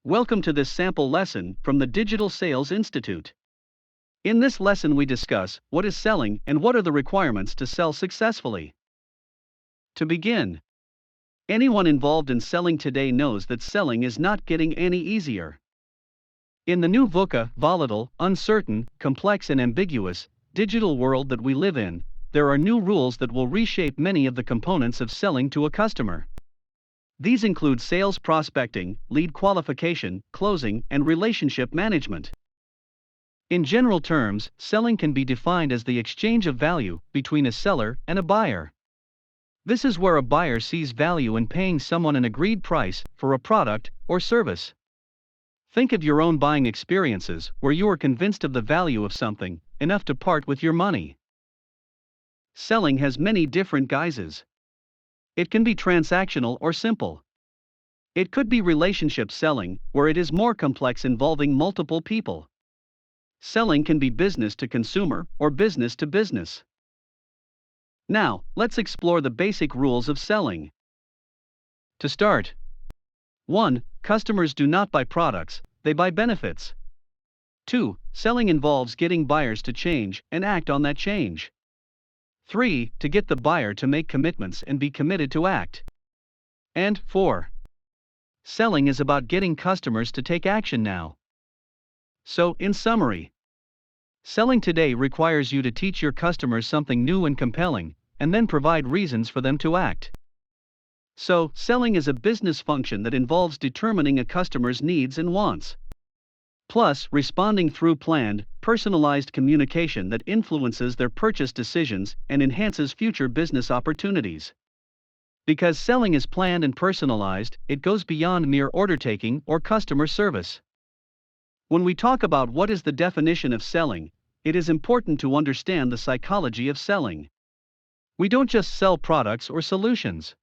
Welcome to this sample lesson from the Digital Sales Institute. In this lesson we discuss what is selling and what are the requirements to sell successfully. To begin, anyone involved in selling today knows that selling is not getting any easier. In the new VUCA, volatile, uncertain, complex and ambiguous, digital world that we live in, there are new rules that will reshape many of the components of selling to a customer. These include sales prospecting, lead qualification, closing, and relationship management. In general terms, selling can be defined as the exchange of value between a seller and a buyer. This is where a buyer sees value in paying someone an agreed price for a product or service. Think of your own buying experiences where you are convinced of the value of something enough to part with your money. Selling has many different guises. It can be transactional or simple. It could be relationship selling, where it is more complex involving multiple people. Selling can be business to consumer or business to business. Now, let's explore the basic rules of selling. To start, 1. Customers do not buy products, they buy benefits. 2. Selling involves getting buyers to change and act on that change. 3. To get the buyer to make commitments and be committed to act. And 4. Selling is about getting customers to take action now. So, in summary, selling today requires you to teach your customers something new and compelling, and then provide reasons for them to act. So, selling is a business function that involves determining a customer's needs and wants, plus responding through planned, personalized communication that influences their purchase decisions and enhances future business opportunities. Because selling is planned and personalized, it goes beyond mere order taking or customer service. When we talk about what is the definition of selling, it is important to understand the psychology of selling. We don't just sell products or solutions.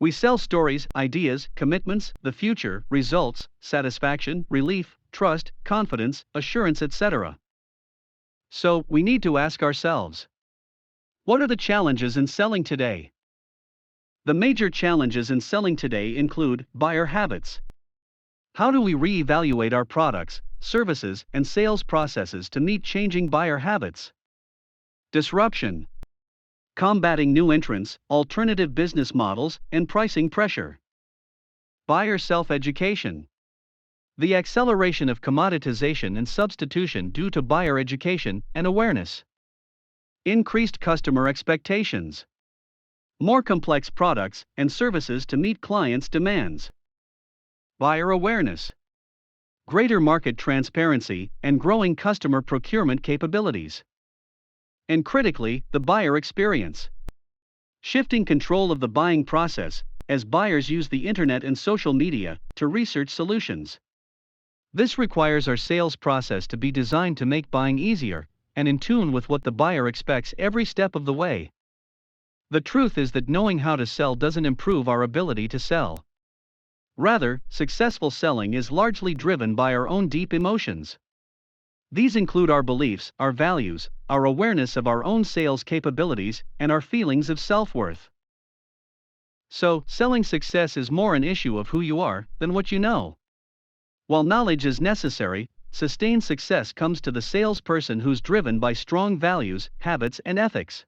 We sell stories, ideas, commitments, the future, results, satisfaction, relief, trust, confidence, assurance, etc. So, we need to ask ourselves, what are the challenges in selling today? The major challenges in selling today include buyer habits. How do we re-evaluate our products, services, and sales processes to meet changing buyer habits? Disruption. Combating new entrants, alternative business models, and pricing pressure. Buyer self-education. The acceleration of commoditization and substitution due to buyer education and awareness. Increased customer expectations. More complex products and services to meet clients' demands. Buyer awareness. Greater market transparency and growing customer procurement capabilities. And critically, the buyer experience. Shifting control of the buying process as buyers use the internet and social media to research solutions. This requires our sales process to be designed to make buying easier and in tune with what the buyer expects every step of the way. The truth is that knowing how to sell doesn't improve our ability to sell. Rather, successful selling is largely driven by our own deep emotions. These include our beliefs, our values, our awareness of our own sales capabilities, and our feelings of self-worth. So, selling success is more an issue of who you are than what you know. While knowledge is necessary, sustained success comes to the salesperson who's driven by strong values, habits, and ethics.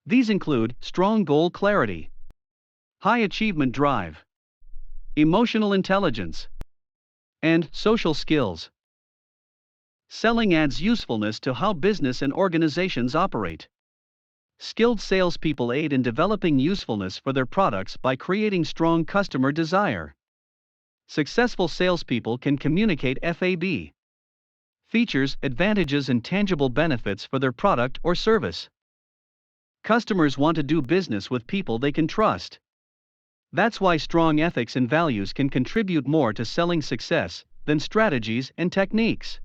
These include strong goal clarity, high achievement drive, emotional intelligence, and social skills. Selling adds usefulness to how business and organizations operate. Skilled salespeople aid in developing usefulness for their products by creating strong customer desire. Successful salespeople can communicate FAB, features, advantages, and tangible benefits for their product or service. Customers want to do business with people they can trust. That's why strong ethics and values can contribute more to selling success than strategies and techniques.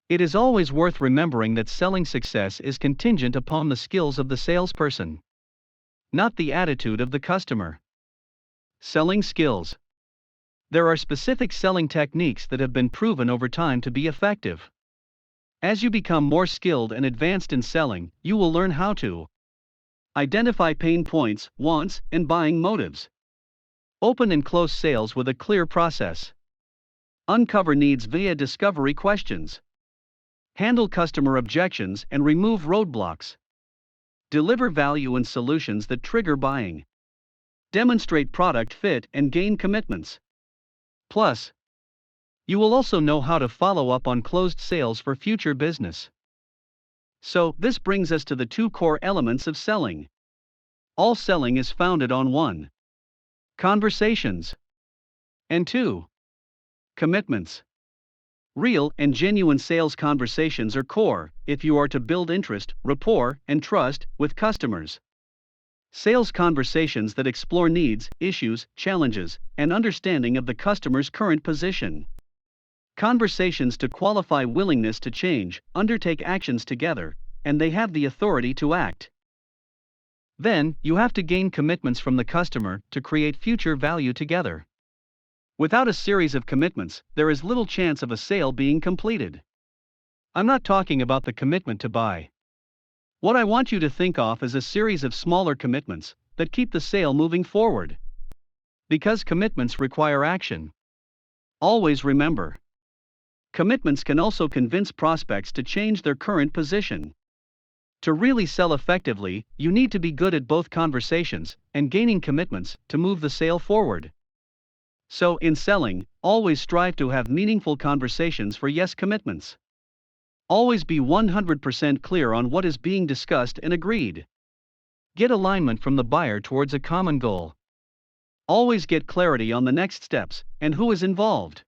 It is always worth remembering that selling success is contingent upon the skills of the salesperson, not the attitude of the customer. Selling skills. There are specific selling techniques that have been proven over time to be effective. As you become more skilled and advanced in selling, you will learn how to identify pain points, wants, and buying motives. Open and close sales with a clear process. Uncover needs via discovery questions. Handle customer objections and remove roadblocks. Deliver value and solutions that trigger buying. Demonstrate product fit and gain commitments. Plus, you will also know how to follow up on closed sales for future business. So, this brings us to the two core elements of selling. All selling is founded on 1. Conversations. And 2. Commitments. Real and genuine sales conversations are core if you are to build interest, rapport, and trust with customers. Sales conversations that explore needs, issues, challenges, and understanding of the customer's current position. Conversations to qualify willingness to change, undertake actions together, and they have the authority to act. Then, you have to gain commitments from the customer to create future value together. Without a series of commitments, there is little chance of a sale being completed. I'm not talking about the commitment to buy. What I want you to think of is a series of smaller commitments that keep the sale moving forward. Because commitments require action. Always remember, commitments can also convince prospects to change their current position. To really sell effectively, you need to be good at both conversations and gaining commitments to move the sale forward. So, in selling, always strive to have meaningful conversations for yes commitments. Always be 100% clear on what is being discussed and agreed. Get alignment from the buyer towards a common goal. Always get clarity on the next steps and who is involved.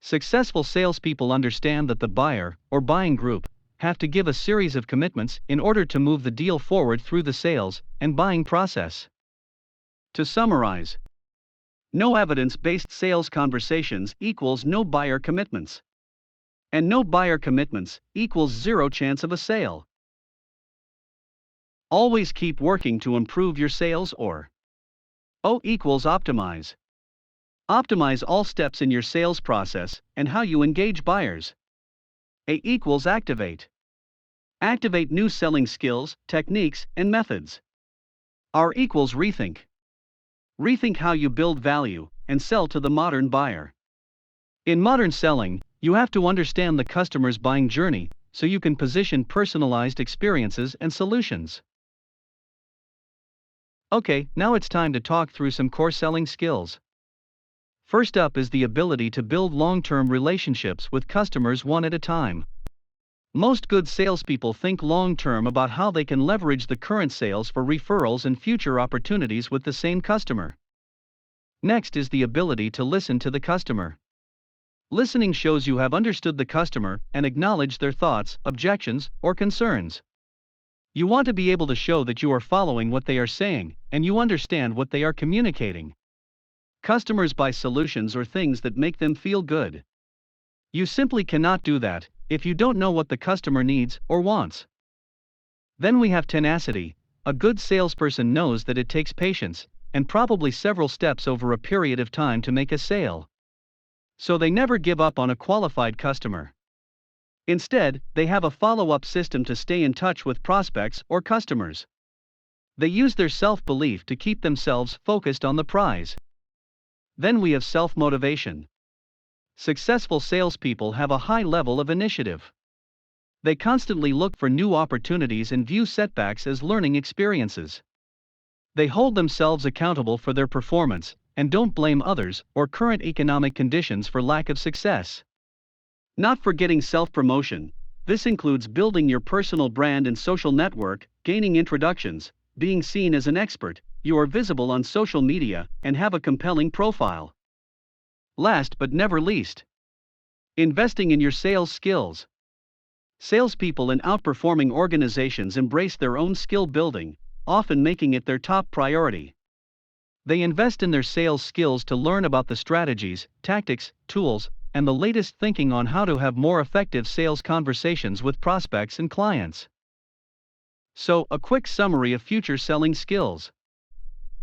Successful salespeople understand that the buyer or buying group have to give a series of commitments in order to move the deal forward through the sales and buying process. To summarize, no evidence-based sales conversations equals no buyer commitments. And no buyer commitments equals zero chance of a sale. Always keep working to improve your sales or O equals optimize. Optimize all steps in your sales process and how you engage buyers. A equals activate. Activate new selling skills, techniques, and methods. R equals rethink. Rethink how you build value and sell to the modern buyer. In modern selling, you have to understand the customer's buying journey so you can position personalized experiences and solutions. Okay, now it's time to talk through some core selling skills. First up is the ability to build long-term relationships with customers one at a time. Most good salespeople think long-term about how they can leverage the current sales for referrals and future opportunities with the same customer. Next is the ability to listen to the customer. Listening shows you have understood the customer and acknowledged their thoughts, objections, or concerns. You want to be able to show that you are following what they are saying and you understand what they are communicating. Customers buy solutions or things that make them feel good. You simply cannot do that if you don't know what the customer needs or wants. Then we have tenacity. A good salesperson knows that it takes patience and probably several steps over a period of time to make a sale. So they never give up on a qualified customer. Instead, they have a follow-up system to stay in touch with prospects or customers. They use their self-belief to keep themselves focused on the prize. Then we have self-motivation. Successful salespeople have a high level of initiative. They constantly look for new opportunities and view setbacks as learning experiences. They hold themselves accountable for their performance and don't blame others or current economic conditions for lack of success. Not forgetting self-promotion, this includes building your personal brand and social network, gaining introductions, being seen as an expert, you are visible on social media, and have a compelling profile. Last but never least, investing in your sales skills. Salespeople in outperforming organizations embrace their own skill building, often making it their top priority. They invest in their sales skills to learn about the strategies, tactics, tools, and the latest thinking on how to have more effective sales conversations with prospects and clients. So, a quick summary of future selling skills.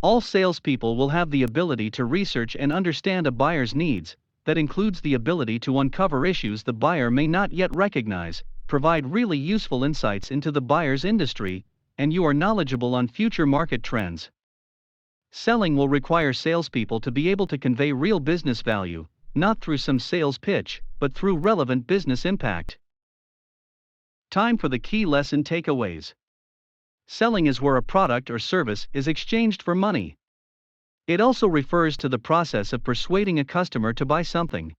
All salespeople will have the ability to research and understand a buyer's needs. That includes the ability to uncover issues the buyer may not yet recognize, provide really useful insights into the buyer's industry, and you are knowledgeable on future market trends. Selling will require salespeople to be able to convey real business value, not through some sales pitch, but through relevant business impact. Time for the key lesson takeaways. Selling is where a product or service is exchanged for money. It also refers to the process of persuading a customer to buy something.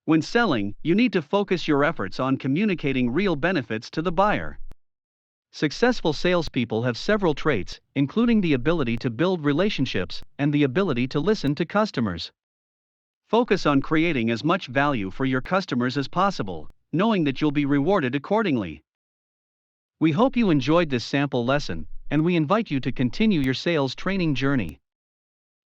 When selling, you need to focus your efforts on communicating real benefits to the buyer. Successful salespeople have several traits, including the ability to build relationships and the ability to listen to customers. Focus on creating as much value for your customers as possible, knowing that you'll be rewarded accordingly. We hope you enjoyed this sample lesson, and we invite you to continue your sales training journey.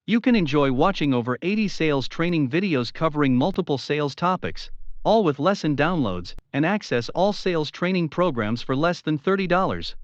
You can enjoy watching over 80 sales training videos covering multiple sales topics, all with lesson downloads, and access all sales training programs for less than $30.